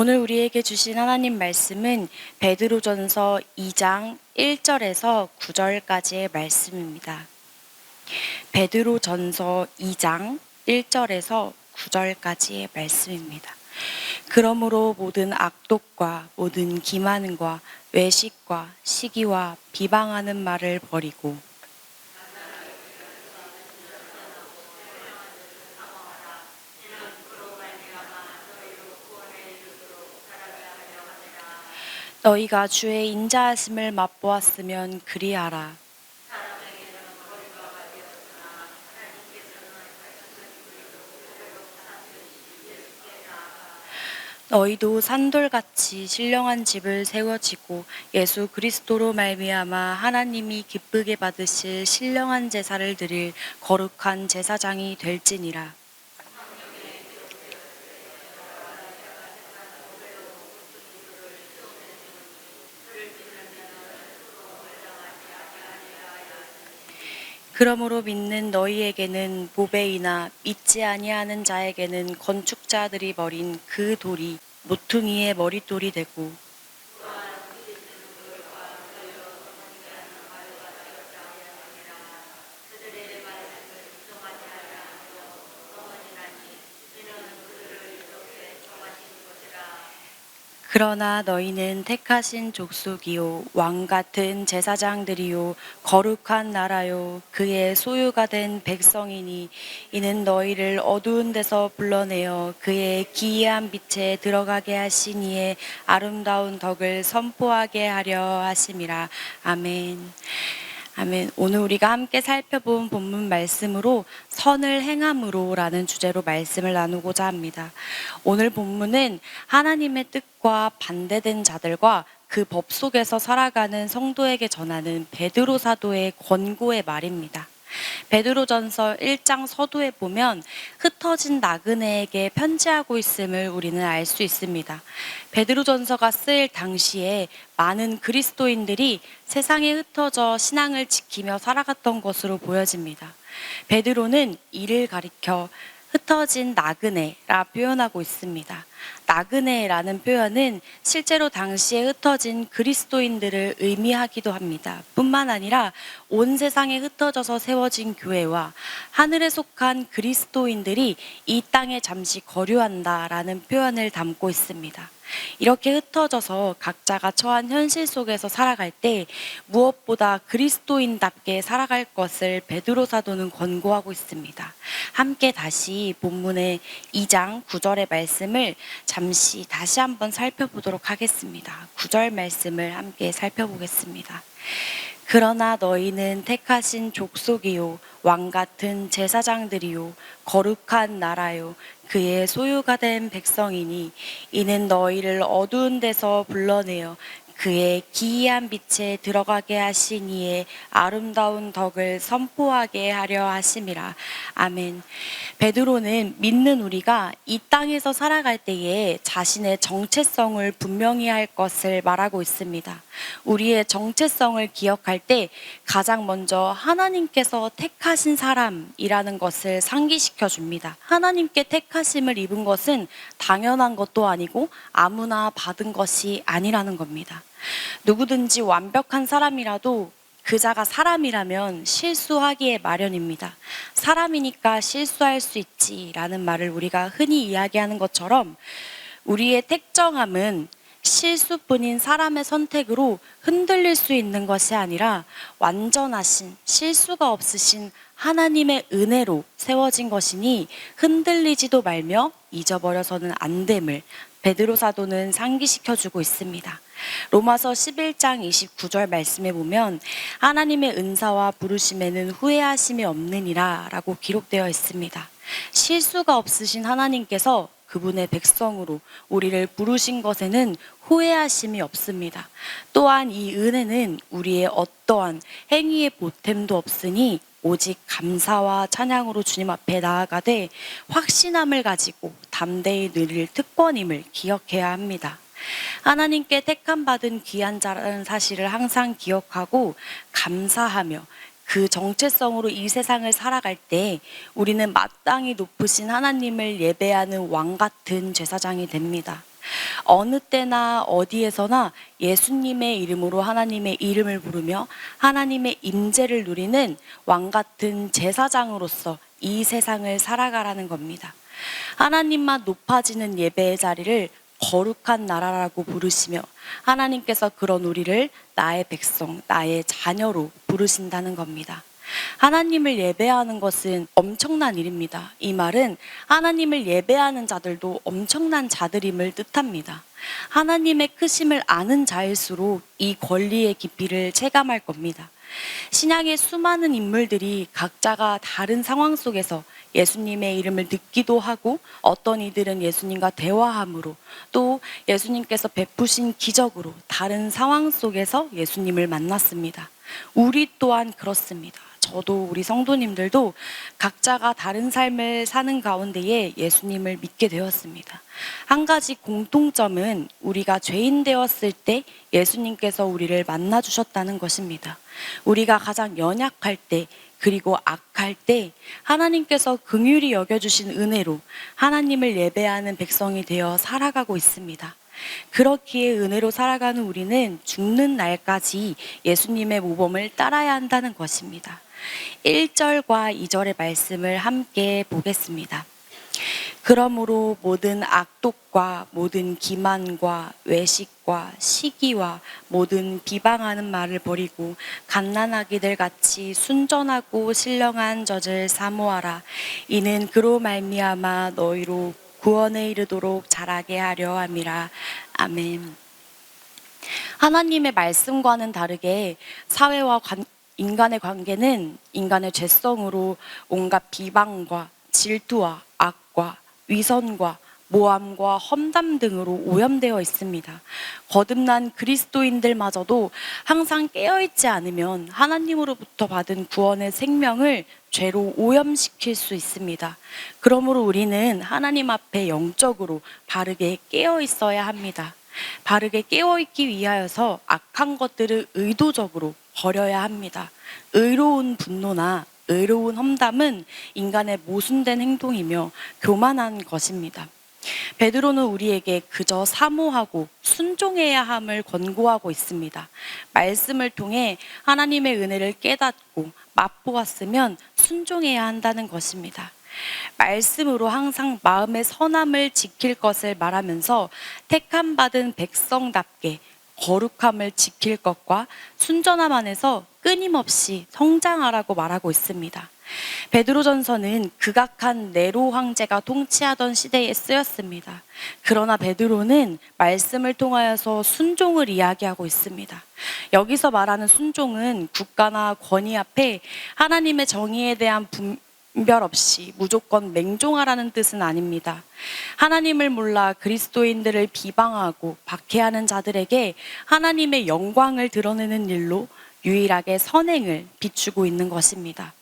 오늘 우리에게 주신 하나님 말씀은 베드로전서 2장 1절에서 9절까지의 말씀입니다. 베드로전서 2장 1절에서 9절까지의 말씀입니다. 그러므로 모든 악독과 모든 기만과 외식과 시기와 비방하는 말을 버리고 너희가 주의 인자하심을 맛보았으면 그리하라. 너희도 산돌같이 신령한 집을 세워지고 예수 그리스도로 말미암아 하나님이 기쁘게 받으실 신령한 제사를 드릴 거룩한 제사장이 될지니라. 그러므로 믿는 너희에게는 보배이나 믿지 아니하는 자에게는 건축자들이 버린 그 돌이 모퉁이의 머릿돌이 되고 그러나 너희는 택하신 족속이요 왕 같은 제사장들이요 거룩한 나라요 그의 소유가 된 백성이니 이는 너희를 어두운 데서 불러내어 그의 기이한 빛에 들어가게 하신 이의 아름다운 덕을 선포하게 하려 하심이라. 아멘. 아멘. 오늘 우리가 함께 살펴본 본문 말씀으로 선을 행함으로 라는 주제로 말씀을 나누고자 합니다. 오늘 본문은 하나님의 뜻과 반대된 자들과 그 법 속에서 살아가는 성도에게 전하는 베드로 사도의 권고의 말입니다. 베드로전서 1장 서두에 보면 흩어진 나그네에게 편지하고 있음을 우리는 알 수 있습니다. 베드로전서가 쓰일 당시에 많은 그리스도인들이 세상에 흩어져 신앙을 지키며 살아갔던 것으로 보여집니다. 베드로는 이를 가리켜 흩어진 나그네라 표현하고 있습니다. 나그네라는 표현은 실제로 당시에 흩어진 그리스도인들을 의미하기도 합니다. 뿐만 아니라 온 세상에 흩어져서 세워진 교회와 하늘에 속한 그리스도인들이 이 땅에 잠시 거류한다라는 표현을 담고 있습니다. 이렇게 흩어져서 각자가 처한 현실 속에서 살아갈 때 무엇보다 그리스도인답게 살아갈 것을 베드로 사도는 권고하고 있습니다. 함께 다시 본문의 2장 9절의 말씀을 잠시 다시 한번 살펴보도록 하겠습니다. 9절 말씀을 함께 살펴보겠습니다. 그러나 너희는 택하신 족속이요 왕 같은 제사장들이요 거룩한 나라요 그의 소유가 된 백성이니 이는 너희를 어두운 데서 불러내어 그의 기이한 빛에 들어가게 하신 이의 아름다운 덕을 선포하게 하려 하심이라. 아멘. 베드로는 믿는 우리가 이 땅에서 살아갈 때에 자신의 정체성을 분명히 할 것을 말하고 있습니다. 우리의 정체성을 기억할 때 가장 먼저 하나님께서 택하신 사람이라는 것을 상기시켜 줍니다. 하나님께 택하심을 입은 것은 당연한 것도 아니고 아무나 받은 것이 아니라는 겁니다. 누구든지 완벽한 사람이라도 그자가 사람이라면 실수하기에 마련입니다. 사람이니까 실수할 수 있지라는 말을 우리가 흔히 이야기하는 것처럼 우리의 택정함은 실수뿐인 사람의 선택으로 흔들릴 수 있는 것이 아니라 완전하신 실수가 없으신 하나님의 은혜로 세워진 것이니 흔들리지도 말며 잊어버려서는 안 됨을 베드로 사도는 상기시켜주고 있습니다. 로마서 11장 29절 말씀에 보면 하나님의 은사와 부르심에는 후회하심이 없느니라 라고 기록되어 있습니다. 실수가 없으신 하나님께서 그분의 백성으로 우리를 부르신 것에는 후회하심이 없습니다. 또한 이 은혜는 우리의 어떠한 행위의 보탬도 없으니 오직 감사와 찬양으로 주님 앞에 나아가되 확신함을 가지고 담대히 누릴 특권임을 기억해야 합니다. 하나님께 택함받은 귀한 자라는 사실을 항상 기억하고 감사하며 그 정체성으로 이 세상을 살아갈 때 우리는 마땅히 높으신 하나님을 예배하는 왕 같은 제사장이 됩니다. 어느 때나 어디에서나 예수님의 이름으로 하나님의 이름을 부르며 하나님의 임재를 누리는 왕 같은 제사장으로서 이 세상을 살아가라는 겁니다. 하나님만 높아지는 예배의 자리를 거룩한 나라라고 부르시며 하나님께서 그런 우리를 나의 백성, 나의 자녀로 부르신다는 겁니다. 하나님을 예배하는 것은 엄청난 일입니다. 이 말은 하나님을 예배하는 자들도 엄청난 자들임을 뜻합니다. 하나님의 크심을 아는 자일수록 이 권리의 깊이를 체감할 겁니다. 신약의 수많은 인물들이 각자가 다른 상황 속에서 예수님의 이름을 듣기도 하고 어떤 이들은 예수님과 대화함으로 또 예수님께서 베푸신 기적으로 다른 상황 속에서 예수님을 만났습니다. 우리 또한 그렇습니다. 저도 우리 성도님들도 각자가 다른 삶을 사는 가운데에 예수님을 믿게 되었습니다. 한 가지 공통점은 우리가 죄인 되었을 때 예수님께서 우리를 만나 주셨다는 것입니다. 우리가 가장 연약할 때 그리고 악할 때 하나님께서 긍휼히 여겨주신 은혜로 하나님을 예배하는 백성이 되어 살아가고 있습니다. 그렇기에 은혜로 살아가는 우리는 죽는 날까지 예수님의 모범을 따라야 한다는 것입니다. 1절과 2절의 말씀을 함께 보겠습니다. 그러므로 모든 악독과 모든 기만과 외식과 시기와 모든 비방하는 말을 버리고 갓난아기들 같이 순전하고 신령한 젖을 사모하라. 이는 그로 말미암아 너희로 구원에 이르도록 자라게 하려 함이라. 아멘. 하나님의 말씀과는 다르게 사회와 인간의 관계는 인간의 죄성으로 온갖 비방과 질투와 악과 위선과 모함과 험담 등으로 오염되어 있습니다. 거듭난 그리스도인들마저도 항상 깨어있지 않으면 하나님으로부터 받은 구원의 생명을 죄로 오염시킬 수 있습니다. 그러므로 우리는 하나님 앞에 영적으로 바르게 깨어있어야 합니다. 바르게 깨어있기 위하여서 악한 것들을 의도적으로 버려야 합니다. 의로운 분노나 의로운 험담은 인간의 모순된 행동이며 교만한 것입니다. 베드로는 우리에게 그저 사모하고 순종해야 함을 권고하고 있습니다. 말씀을 통해 하나님의 은혜를 깨닫고 맛보았으면 순종해야 한다는 것입니다. 말씀으로 항상 마음의 선함을 지킬 것을 말하면서 택함 받은 백성답게 거룩함을 지킬 것과 순전함 안에서 끊임없이 성장하라고 말하고 있습니다. 베드로전서는 극악한 네로 황제가 통치하던 시대에 쓰였습니다. 그러나 베드로는 말씀을 통하여서 순종을 이야기하고 있습니다. 여기서 말하는 순종은 국가나 권위 앞에 하나님의 정의에 대한 분별 없이 무조건 맹종하라는 뜻은 아닙니다. 하나님을 몰라 그리스도인들을 비방하고 박해하는 자들에게 하나님의 영광을 드러내는 일로 유일하게 선행을 비추고 있는 것입니다.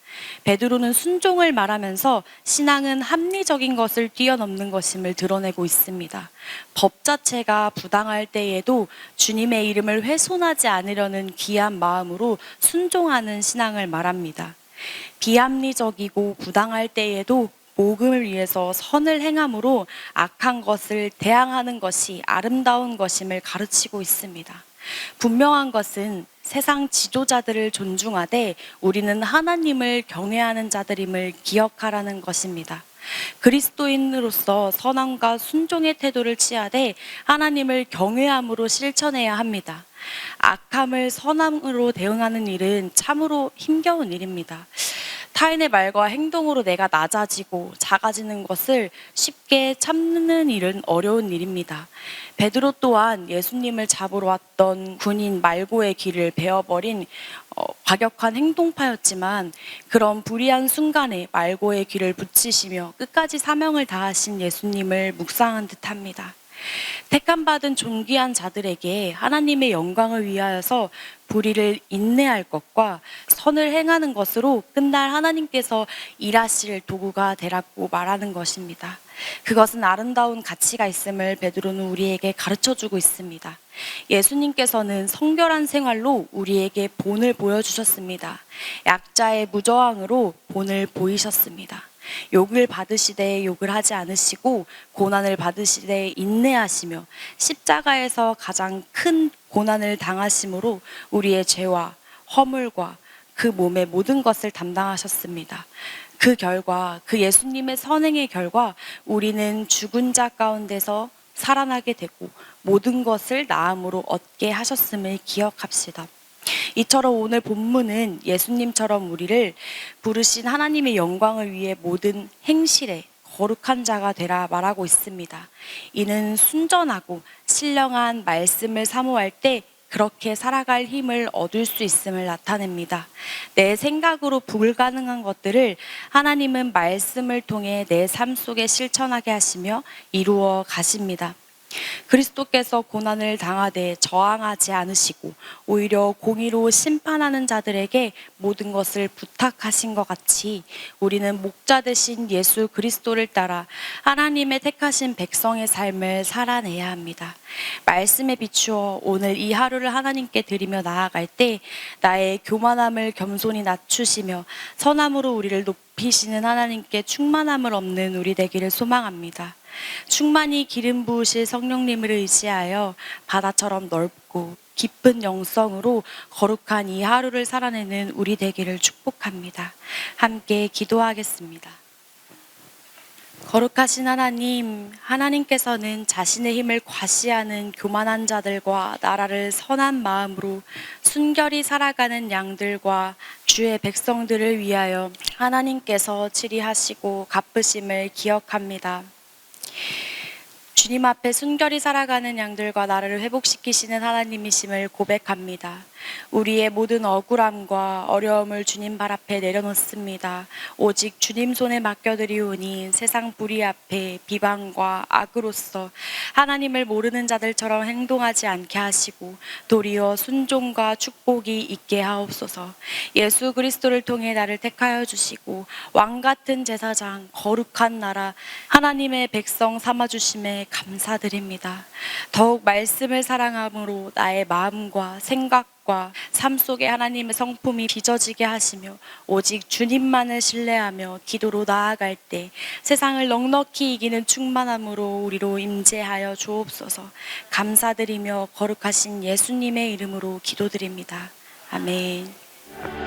베드로는 순종을 말하면서 신앙은 합리적인 것을 뛰어넘는 것임을 드러내고 있습니다. 법 자체가 부당할 때에도 주님의 이름을 훼손하지 않으려는 귀한 마음으로 순종하는 신앙을 말합니다. 비합리적이고 부당할 때에도 복음을 위해서 선을 행함으로 악한 것을 대항하는 것이 아름다운 것임을 가르치고 있습니다. 분명한 것은 세상 지도자들을 존중하되 우리는 하나님을 경외하는 자들임을 기억하라는 것입니다. 그리스도인으로서 선함과 순종의 태도를 취하되 하나님을 경외함으로 실천해야 합니다. 악함을 선함으로 대응하는 일은 참으로 힘겨운 일입니다. 타인의 말과 행동으로 내가 낮아지고 작아지는 것을 쉽게 참는 일은 어려운 일입니다. 베드로 또한 예수님을 잡으러 왔던 군인 말고의 길을 베어버린 과격한 행동파였지만 그런 불의한 순간에 말고의 길을 붙이시며 끝까지 사명을 다하신 예수님을 묵상한 듯합니다. 택함받은 존귀한 자들에게 하나님의 영광을 위하여서 불의를 인내할 것과 선을 행하는 것으로 끝날 하나님께서 일하실 도구가 되라고 말하는 것입니다. 그것은 아름다운 가치가 있음을 베드로는 우리에게 가르쳐주고 있습니다. 예수님께서는 성결한 생활로 우리에게 본을 보여주셨습니다. 약자의 무저항으로 본을 보이셨습니다. 욕을 받으시되 욕을 하지 않으시고 고난을 받으시되 인내하시며 십자가에서 가장 큰 고난을 당하심으로 우리의 죄와 허물과 그 몸의 모든 것을 담당하셨습니다. 그 결과, 그 예수님의 선행의 결과 우리는 죽은 자 가운데서 살아나게 되고 모든 것을 나음으로 얻게 하셨음을 기억합시다. 이처럼 오늘 본문은 예수님처럼 우리를 부르신 하나님의 영광을 위해 모든 행실에 거룩한 자가 되라 말하고 있습니다. 이는 순전하고 신령한 말씀을 사모할 때 그렇게 살아갈 힘을 얻을 수 있음을 나타냅니다. 내 생각으로 불가능한 것들을 하나님은 말씀을 통해 내 삶 속에 실천하게 하시며 이루어 가십니다. 그리스도께서 고난을 당하되 저항하지 않으시고 오히려 공의로 심판하는 자들에게 모든 것을 부탁하신 것 같이 우리는 목자 되신 예수 그리스도를 따라 하나님의 택하신 백성의 삶을 살아내야 합니다. 말씀에 비추어 오늘 이 하루를 하나님께 드리며 나아갈 때 나의 교만함을 겸손히 낮추시며 선함으로 우리를 높이시는 하나님께 충만함을 얻는 우리 되기를 소망합니다. 충만히 기름 부으실 성령님을 의지하여 바다처럼 넓고 깊은 영성으로 거룩한 이 하루를 살아내는 우리 되기를 축복합니다. 함께 기도하겠습니다. 거룩하신 하나님, 하나님께서는 자신의 힘을 과시하는 교만한 자들과 나라를 선한 마음으로 순결히 살아가는 양들과 주의 백성들을 위하여 하나님께서 치리하시고 갚으심을 기억합니다. 주님 앞에 순결히 살아가는 양들과 나를 회복시키시는 하나님이심을 고백합니다. 우리의 모든 억울함과 어려움을 주님 발 앞에 내려놓습니다. 오직 주님 손에 맡겨드리오니 세상 불의 앞에 비방과 악으로서 하나님을 모르는 자들처럼 행동하지 않게 하시고 도리어 순종과 축복이 있게 하옵소서. 예수 그리스도를 통해 나를 택하여 주시고 왕같은 제사장 거룩한 나라 하나님의 백성 삼아주심에 감사드립니다. 더욱 말씀을 사랑함으로 나의 마음과 생각과 삶 속에 하나님의 성품이 빚어지게 하시며 오직 주님만을 신뢰하며 기도로 나아갈 때 세상을 넉넉히 이기는 충만함으로 우리로 임재하여 주옵소서. 감사드리며 거룩하신 예수님의 이름으로 기도드립니다. 아멘.